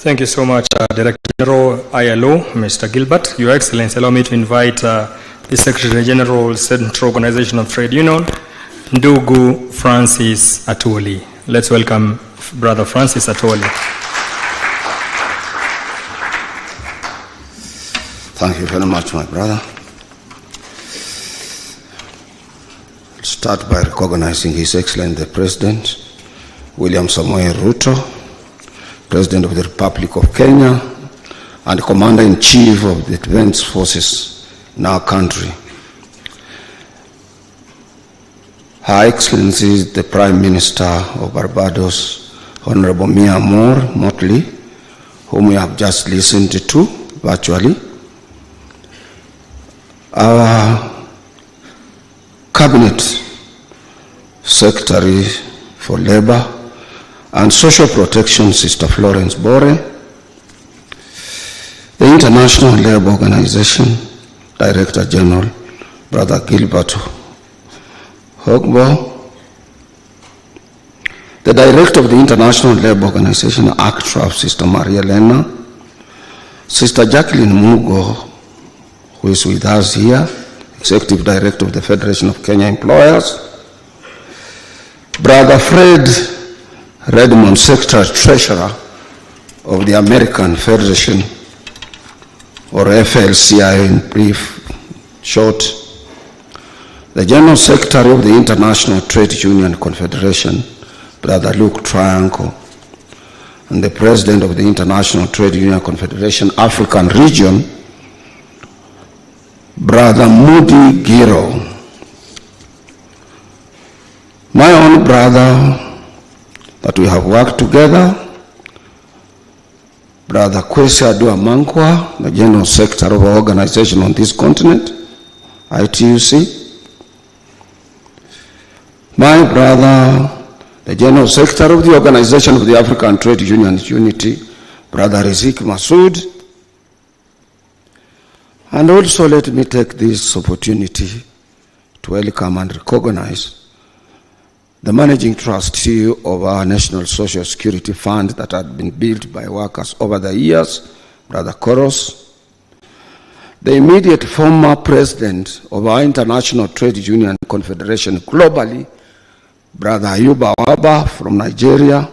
Thank you so much, Director General ILO, Mr. Gilbert. Your Excellency, allow me to invite the Secretary General, Central Organization of Trade Union, Ndugu Francis Atwoli. Let's welcome Brother Francis Atwoli. Thank you very much, my brother. I'll start by recognizing His Excellency the President, William Samoei Ruto, President of the Republic of Kenya, and Commander-in-Chief of the Defense Forces in our country. Her Excellency the Prime Minister of Barbados, Honorable Mia Motley, whom we have just listened to virtually. Our Cabinet Secretary for Labor and Social Protection, Sister Florence Bore, the International Labour Organization, Director General, Brother Gilbert Hogbo, the Director of the International Labour Organization, ACTRAF, Sister Maria Lena, Sister Jacqueline Mugo, who is with us here, Executive Director of the Federation of Kenya Employers, Brother Fred Redmond, Secretary Treasurer of the American Federation, or FLCI in brief, short, the General Secretary of the International Trade Union Confederation, Brother Luke Triangle, and the President of the International Trade Union Confederation African Region, Brother Moody Giro. My own brother that we have worked together, Brother Kwesi Adua Mankwa, the General Secretary of our organization on this continent, ITUC. My brother, the General Secretary of the Organization of the African Trade Unions Unity, Brother Rizik Masood. And also let me take this opportunity to welcome and recognize the managing trustee of our National Social Security Fund that had been built by workers over the years, Brother Koros, the immediate former president of our International Trade Union Confederation globally, Brother Ayuba Waba from Nigeria,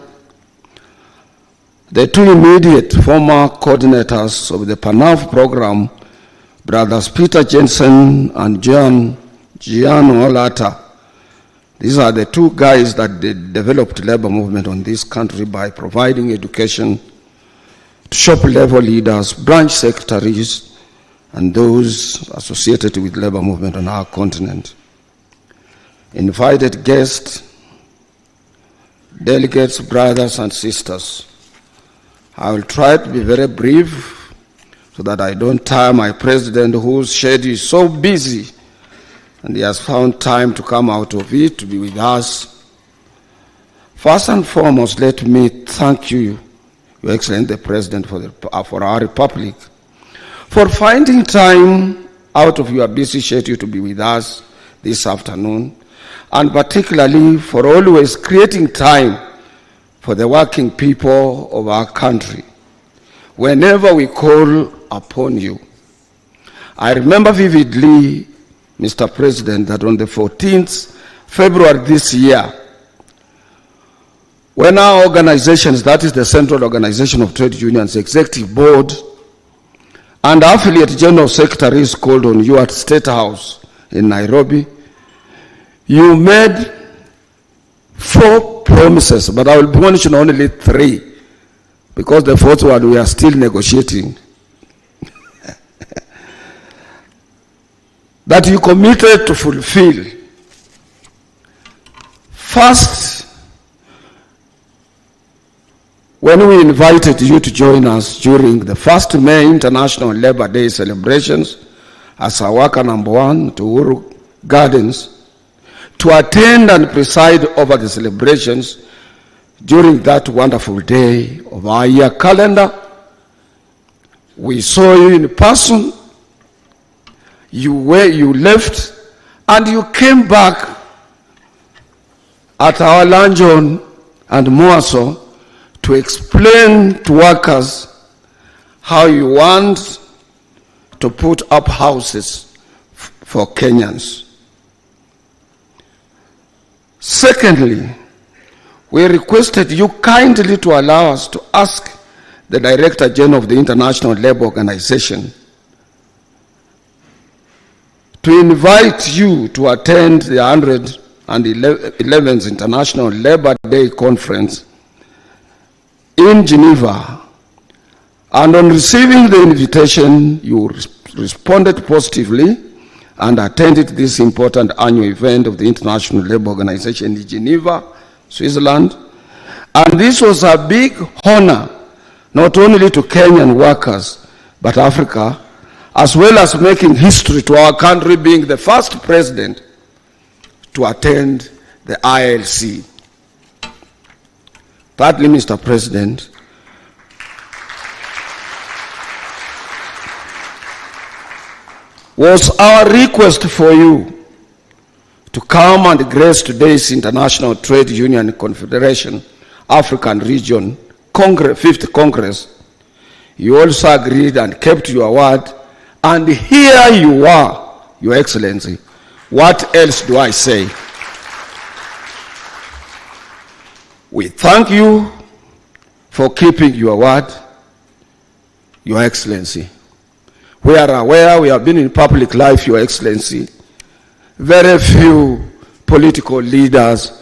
the two immediate former coordinators of the PANAF program, Brothers Peter Jensen and Gian Olata. These are the two guys that developed labor movement on this country by providing education to shop level leaders, branch secretaries, and those associated with labor movement on our continent. Invited guests, delegates, brothers and sisters, I will try to be very brief so that I don't tire my president, whose schedule is so busy, and he has found time to come out of it to be with us. First and foremost, let me thank you, Your Excellency the President, for our Republic, for finding time out of your busy schedule to be with us this afternoon, and particularly for always creating time for the working people of our country whenever we call upon you. I remember vividly, Mr. President, that on the 14th February this year, when our organizations, that is the Central Organization of Trade Unions Executive Board, and affiliate general secretaries called on you at State House in Nairobi, you made 4 promises, but I will mention only 3, because the 4th one we are still negotiating. That you committed to fulfill. First, when we invited you to join us during the 1st May International Labor Day celebrations as our worker number 1 to Uhuru Gardens, to attend and preside over the celebrations during that wonderful day of our year calendar, we saw you in person. You left and you came back at our luncheon and more so to explain to workers how you want to put up houses for Kenyans. Secondly, we requested you kindly to allow us to ask the Director General of the International Labour Organization to invite you to attend the 111th International Labour Day Conference in Geneva. And on receiving the invitation, you responded positively and attended this important annual event of the International Labour Organization in Geneva, Switzerland. And this was a big honor, not only to Kenyan workers, but Africa, as well as making history to our country being the first president to attend the ILC. Thirdly, Mr. President, was our request for you to come and grace today's International Trade Union Confederation African Region Congress, 5th Congress. You also agreed and kept your word, and here you are, Your Excellency. What else do I say? We thank you for keeping your word, Your Excellency. We are aware, we have been in public life, Your Excellency. Very few political leaders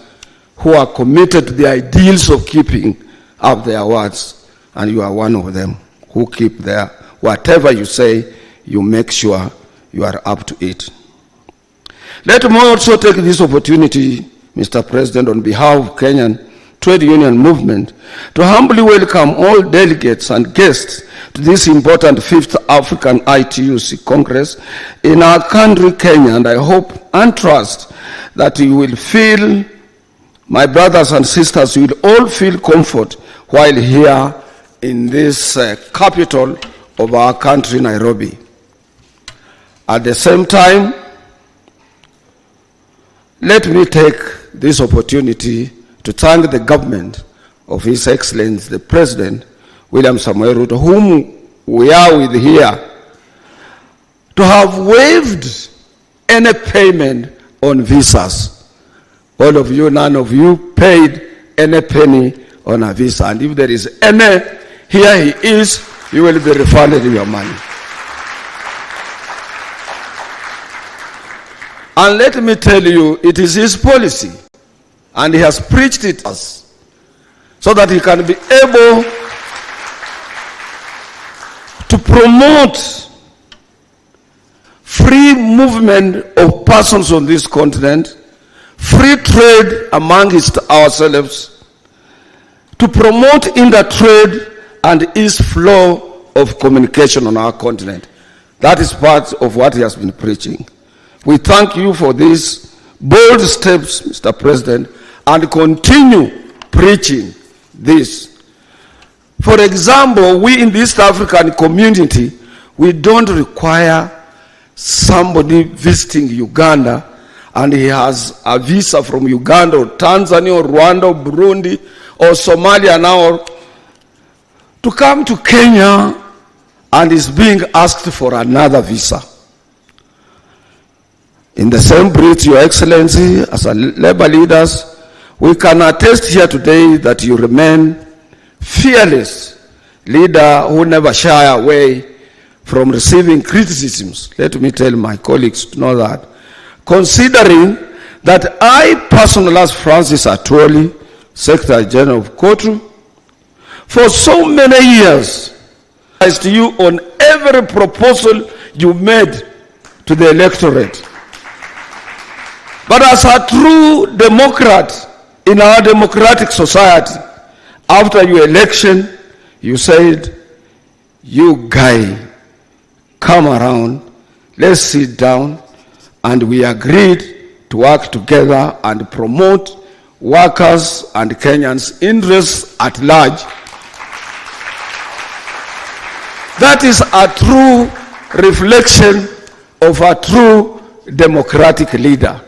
who are committed to the ideals of keeping up their words, and you are one of them who keep their, whatever you say, you make sure you are up to it. Let me also take this opportunity, Mr. President, on behalf of Kenyan Trade Union Movement, to humbly welcome all delegates and guests to this important 5th African ITUC Congress in our country, Kenya, and I hope and trust that you will feel, my brothers and sisters, you will all feel comfort while here in this capital of our country, Nairobi. At the same time, let me take this opportunity to thank the government of His Excellency, the President, William Samoei Ruto, whom we are with here, to have waived any payment on visas. All of you, none of you paid any penny on a visa. And if there is any, here he is, you will be refunded your money. And let me tell you, it is his policy, and he has preached it to us, so that he can be able to promote free movement of persons on this continent, free trade amongst ourselves, to promote inter-trade and ease flow of communication on our continent. That is part of what he has been preaching. We thank you for these bold steps, Mr. President, and continue preaching this. For example, we in the East African community, we don't require somebody visiting Uganda and he has a visa from Uganda or Tanzania or Rwanda or Burundi or Somalia now to come to Kenya and is being asked for another visa. In the same breath, Your Excellency, as a labor leaders, we can attest here today that you remain fearless leader who never shy away from receiving criticisms. Let me tell my colleagues to know that. Considering that I personally, as Francis Atwoli, Secretary General of Kotu, for so many years, advised you on every proposal you made to the electorate. But as a true Democrat in our democratic society, after your election, you said, you guy, come around, let's sit down, and we agreed to work together and promote workers and Kenyans' interests at large. That is a true reflection of a true democratic leader.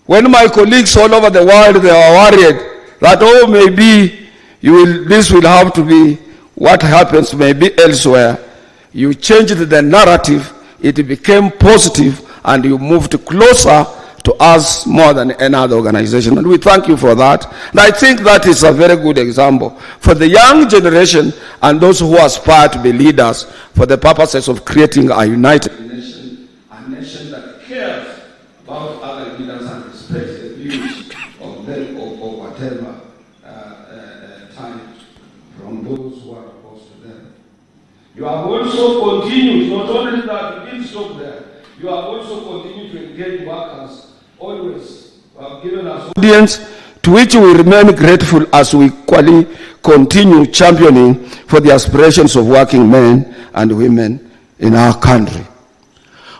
When my colleagues all over the world, they are worried that, oh, maybe this will have to be what happens maybe elsewhere. You changed the narrative, it became positive, and you moved closer to us more than any other organization. And we thank you for that. And I think that is a very good example for the young generation and those who aspire to be leaders for the purposes of creating a united nation, a nation that cares about other leaders and respects the views of them or whatever type from those who are opposed to them. You have also continued, not only that you didn't stop there, you have also continued to engage workers always have given us audience, to which we remain grateful as we equally continue championing for the aspirations of working men and women in our country.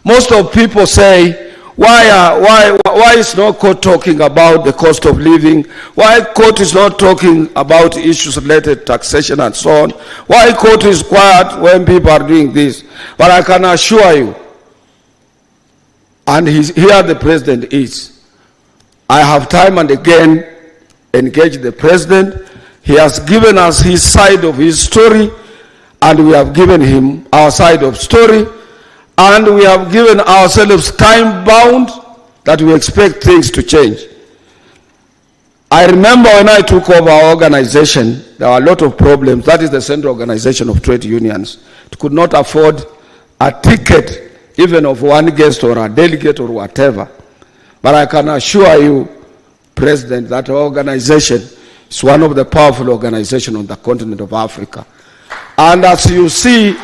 Most of people say, why is no court talking about the cost of living? Why court is not talking about issues related to taxation and so on? Why court is quiet when people are doing this? But I can assure you, and here the president is. I have time and again engaged the president. He has given us his side of his story, and we have given him our side of story, and we have given ourselves time bound that we expect things to change. I remember when I took over our organization, there were a lot of problems. That is the Central Organization of Trade Unions. It could not afford a ticket even of one guest or a delegate or whatever. But I can assure you, President, that our organization is one of the powerful organizations on the continent of Africa. And as you see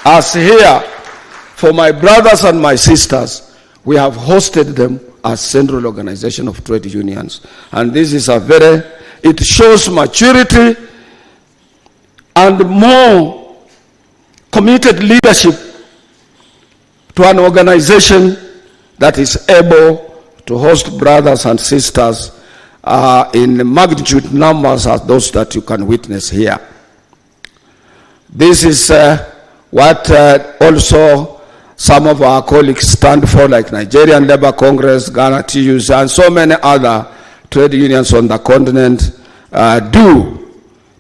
us here, for my brothers and my sisters, we have hosted them as Central Organization of Trade Unions. And this is it shows maturity and more committed leadership to an organization that is able to host brothers and sisters in magnitude numbers as those that you can witness here. This is what also some of our colleagues stand for, like Nigerian Labour Congress, Ghana TUs, and so many other trade unions on the continent do.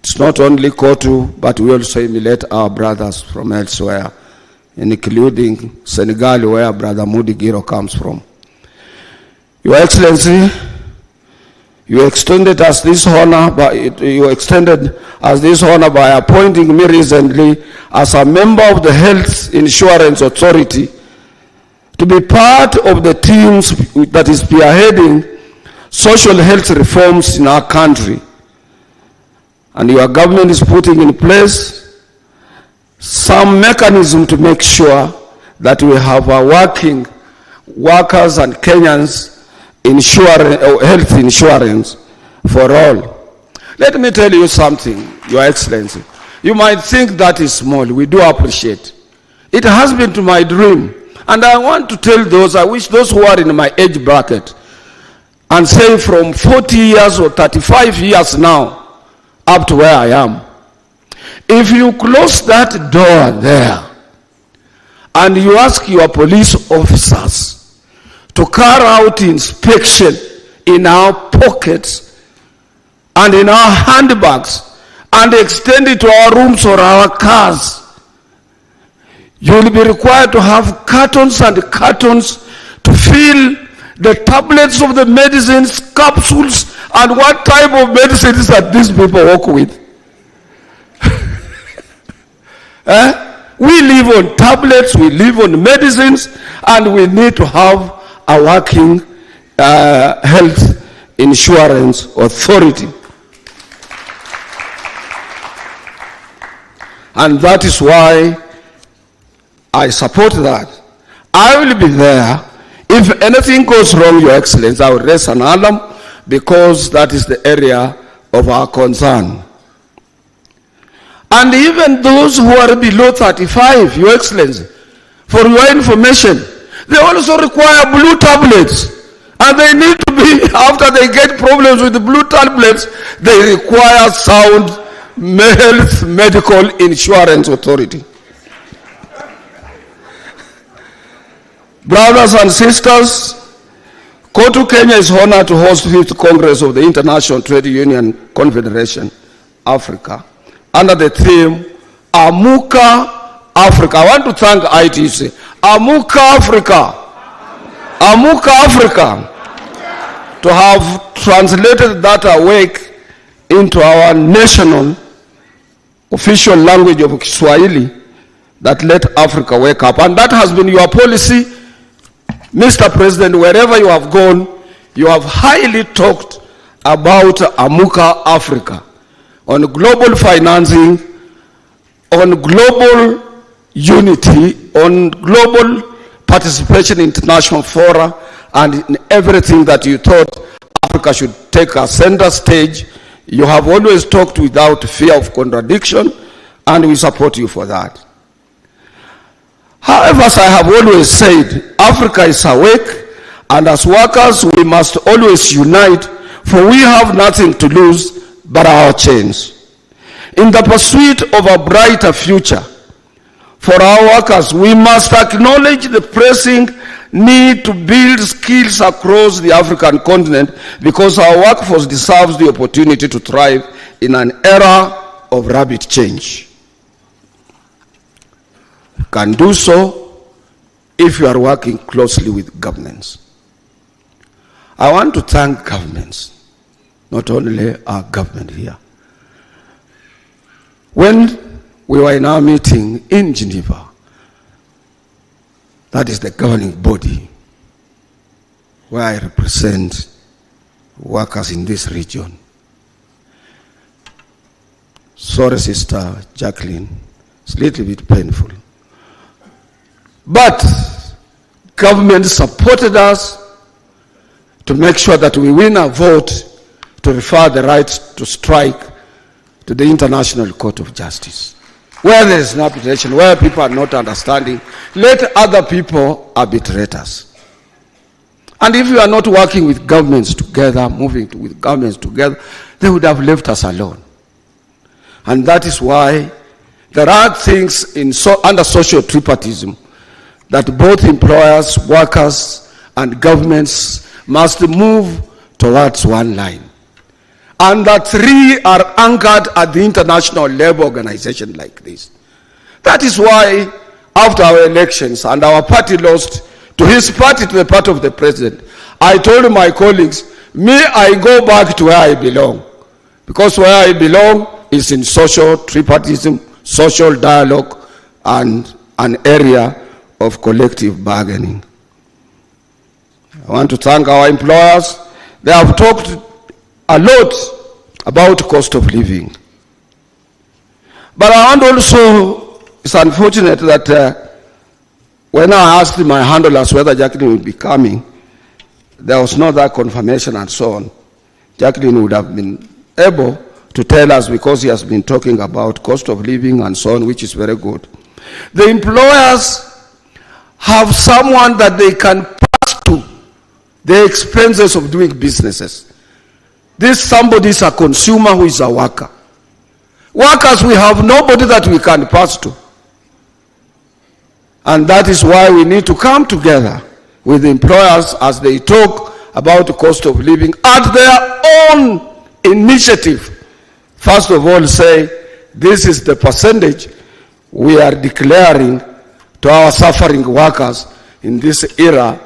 It's not only KOTU, but we also emulate our brothers from elsewhere, including Senegal, where Brother Mudi Giro comes from. Your Excellency, you extended us this honor by appointing me recently as a member of the Health Insurance Authority to be part of the teams that is spearheading social health reforms in our country. And your government is putting in place some mechanism to make sure that we have a working workers and Kenyans health insurance for all. Let me tell you something, Your Excellency. You might think that is small. We do appreciate. It has been to my dream. And I want to tell those, I wish those who are in my age bracket, and say from 40 years or 35 years now, up to where I am, if you close that door there, and you ask your police officers to carry out inspection in our pockets and in our handbags and extend it to our rooms or our cars, you will be required to have cartons and cartons to fill the tablets of the medicines, capsules, and what type of medicines that these people work with. We live on tablets, we live on medicines, and we need to have a working health insurance authority. And that is why I support that. I will be there. If anything goes wrong, Your Excellency, I will raise an alarm, because that is the area of our concern. And even those who are below 35, Your Excellency, for your information, they also require blue tablets. And they need to be, after they get problems with the blue tablets, they require sound health medical insurance authority. Brothers and sisters, KOTU Kenya is honored to host the 5th Congress of the International Trade Union Confederation Africa under the theme Amuka Africa. I want to thank ITC. Amuka Africa. Amuka Africa. To have translated that awake into our national official language of Kiswahili, that let Africa wake up. And that has been your policy, Mr. President. Wherever you have gone, you have highly talked about Amuka Africa, on global financing, on global unity, on global participation in international fora, and in everything that you thought Africa should take a center stage. You have always talked without fear of contradiction, and we support you for that. However, as I have always said, Africa is awake, and as workers we must always unite, for we have nothing to lose but our chains. In the pursuit of a brighter future for our workers, we must acknowledge the pressing need to build skills across the African continent, because our workforce deserves the opportunity to thrive in an era of rapid change. You can do so if you are working closely with governments. I want to thank governments, not only our government here. When we were in our meeting in Geneva, that is the governing body where I represent workers in this region. Sorry, Sister Jacqueline, it's a little bit painful. But government supported us to make sure that we win a vote to refer the right to strike to the International Court of Justice. Where there is an arbitration, where people are not understanding, let other people arbitrate us. And if we are not working with governments together, moving with governments together, they would have left us alone. And that is why there are things under social tripartism that both employers, workers, and governments must move towards one line. And the three are anchored at the International Labour Organization like this. That is why after our elections and our party lost to his party, to the party of the president, I told my colleagues, I go back to where I belong. Because where I belong is in social tripartism, social dialogue, and an area of collective bargaining. I want to thank our employers. They have talked a lot about cost of living. But I want also, it's unfortunate that when I asked my handlers whether Jacqueline would be coming, there was no that confirmation and so on. Jacqueline would have been able to tell us, because he has been talking about cost of living and so on, which is very good. The employers have someone that they can pass to the expenses of doing businesses. This somebody is a consumer who is a worker. Workers, we have nobody that we can pass to. And that is why we need to come together with the employers as they talk about the cost of living at their own initiative. First of all, say, this is the percentage we are declaring to our suffering workers in this era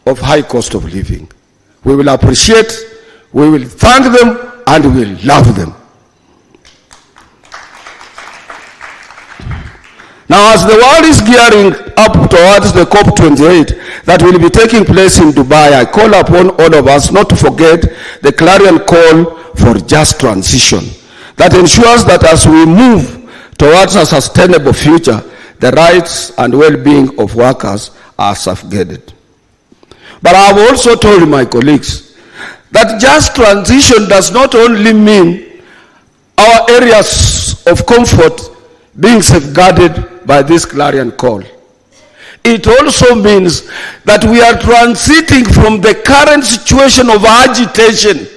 of high cost of living. We will appreciate, we will thank them, and we will love them. Now, as the world is gearing up towards the COP28 that will be taking place in Dubai, I call upon all of us not to forget the clarion call for just transition that ensures that as we move towards a sustainable future, the rights and well-being of workers are safeguarded. But I have also told my colleagues that just transition does not only mean our areas of comfort being safeguarded by this clarion call. It also means that we are transiting from the current situation of agitation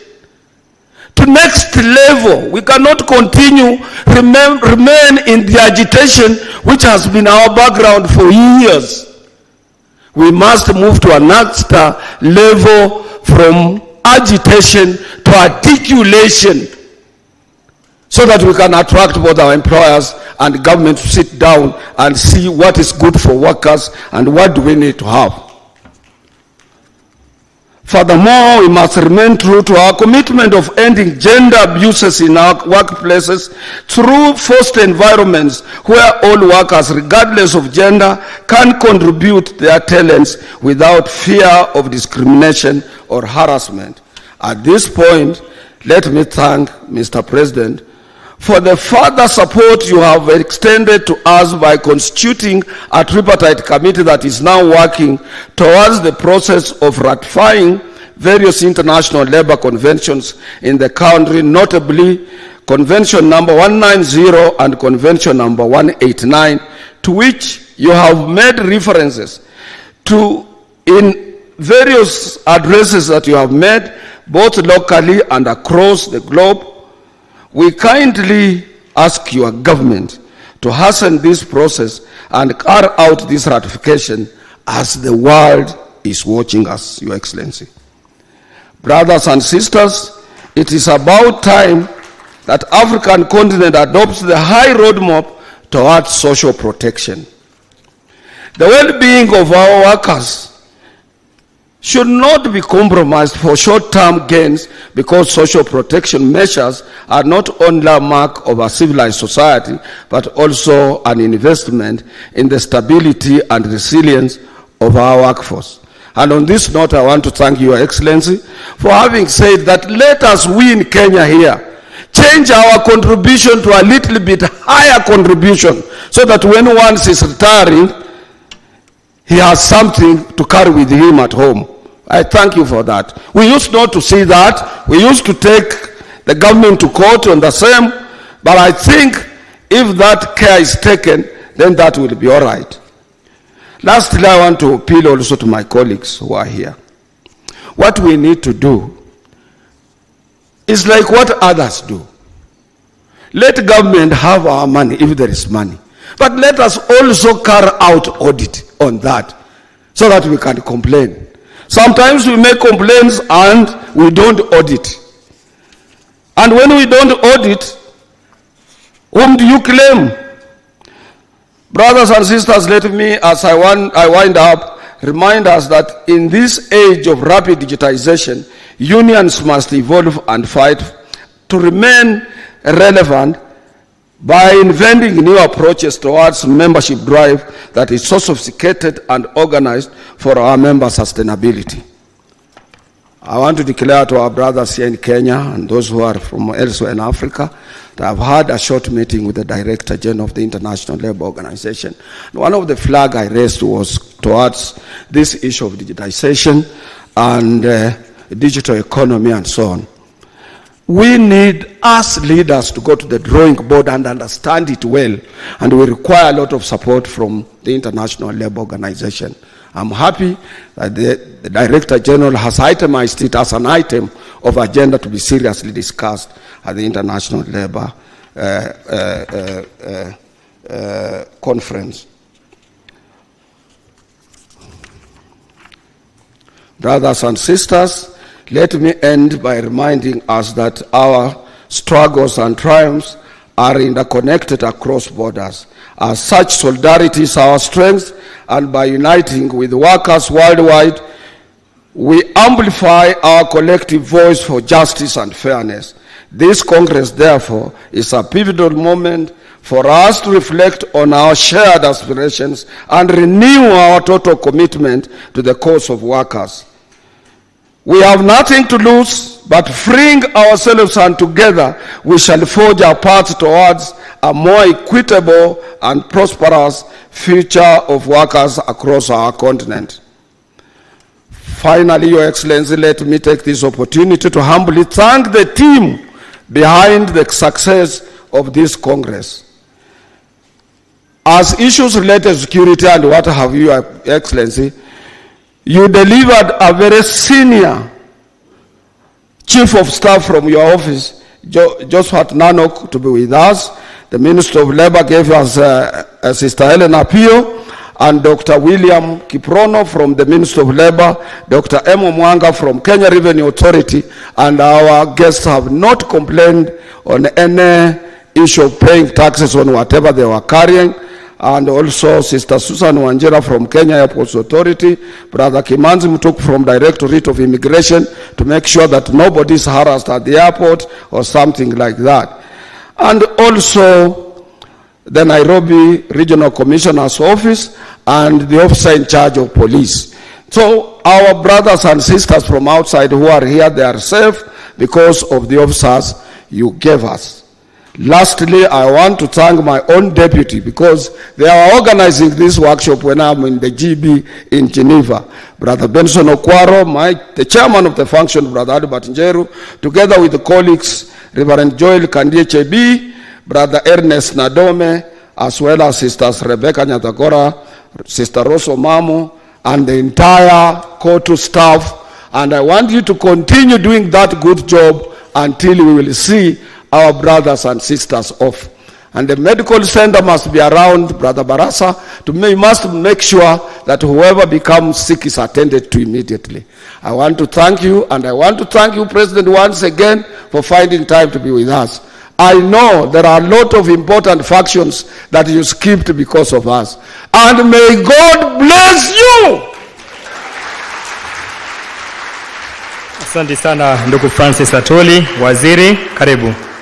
to next level. We cannot continue, remain in the agitation which has been our background for years. We must move to a next level from agitation to articulation. so that we can attract both our employers and government to sit down and see what is good for workers and what do we need to have. Furthermore, we must remain true to our commitment of ending gender abuses in our workplaces through forced environments where all workers, regardless of gender, can contribute their talents without fear of discrimination or harassment. At this point, let me thank Mr. President for the further support you have extended to us by constituting a tripartite committee that is now working towards the process of ratifying various international labor conventions in the country, notably Convention number 190 and Convention number 189, to which you have made references to in various addresses that you have made, both locally and across the globe. We kindly ask your government to hasten this process and carry out this ratification as the world is watching us, Your Excellency. Brothers and sisters, it is about time that African continent adopts the high roadmap towards social protection. The well-being of our workers should not be compromised for short-term gains, because social protection measures are not only a mark of a civilized society, but also an investment in the stability and resilience of our workforce. And on this note, I want to thank Your Excellency for having said that let us, we in Kenya here, change our contribution to a little bit higher contribution, so that when one is retiring, he has something to carry with him at home. I thank you for that. We used not to see that. We used to take the government to court on the same, but I think if that care is taken, then that will be all right. Lastly, I want to appeal also to my colleagues who are here. What we need to do is like what others do. Let government have our money if there is money, but let us also carry out audit on that so that we can complain. Sometimes we make complaints and we don't audit. And when we don't audit, whom do you claim? Brothers and sisters, let me, as I wind up, remind us that in this age of rapid digitization, unions must evolve and fight to remain relevant by inventing new approaches towards membership drive that is so sophisticated and organized for our member sustainability. I want to declare to our brothers here in Kenya and those who are from elsewhere in Africa that I've had a short meeting with the Director General of the International Labour Organization. One of the flags I raised was towards this issue of digitization and digital economy and so on. We need, as leaders, to go to the drawing board and understand it well, and we require a lot of support from the International Labour Organization. I'm happy that the Director General has itemized it as an item of agenda to be seriously discussed at the International Labour Conference. Brothers and sisters, let me end by reminding us that our struggles and triumphs are interconnected across borders. As such, solidarity is our strength, and by uniting with workers worldwide, we amplify our collective voice for justice and fairness. This Congress, therefore, is a pivotal moment for us to reflect on our shared aspirations and renew our total commitment to the cause of workers. We have nothing to lose, but freeing ourselves, and together we shall forge our path towards a more equitable and prosperous future of workers across our continent. Finally, Your Excellency, let me take this opportunity to humbly thank the team behind the success of this Congress. As issues related to security and what have you, Your Excellency, you delivered a very senior Chief of Staff from your office, Josephat Nanok, to be with us. The Minister of Labour gave us Sister Helen Apio, and Dr. William Kiprono from the Ministry of Labor, Dr. Emo Mwanga from Kenya Revenue Authority, and our guests have not complained on any issue of paying taxes on whatever they were carrying. And also Sister Susan Wanjera from Kenya Airports Authority, Brother Kimanzi Mutuk from Directorate of Immigration, to make sure that nobody is harassed at the airport or something like that. And also the Nairobi Regional Commissioner's Office and the officer in charge of police. So our brothers and sisters from outside who are here, they are safe because of the officers you gave us. Lastly, I want to thank my own deputy because they are organizing this workshop when I'm in the GB in Geneva. Brother Benson Okwaro, the chairman of the function, Brother Albert Njeru, together with the colleagues, Reverend Joel Kandie Chebi, Brother Ernest Nadome, as well as Sisters Rebecca Nyatagora, Sister Rosso Mamu, and the entire COTU staff. And I want you to continue doing that good job until we will see our brothers and sisters off. And the medical center must be around, Brother Barasa. We must make sure that whoever becomes sick is attended to immediately. I want to thank you, and I want to thank you, President, once again for finding time to be with us. I know there are a lot of important factions that you skipped because of us. And may God bless you! Asante sana ndugu Francis Atwoli, waziri, karibu.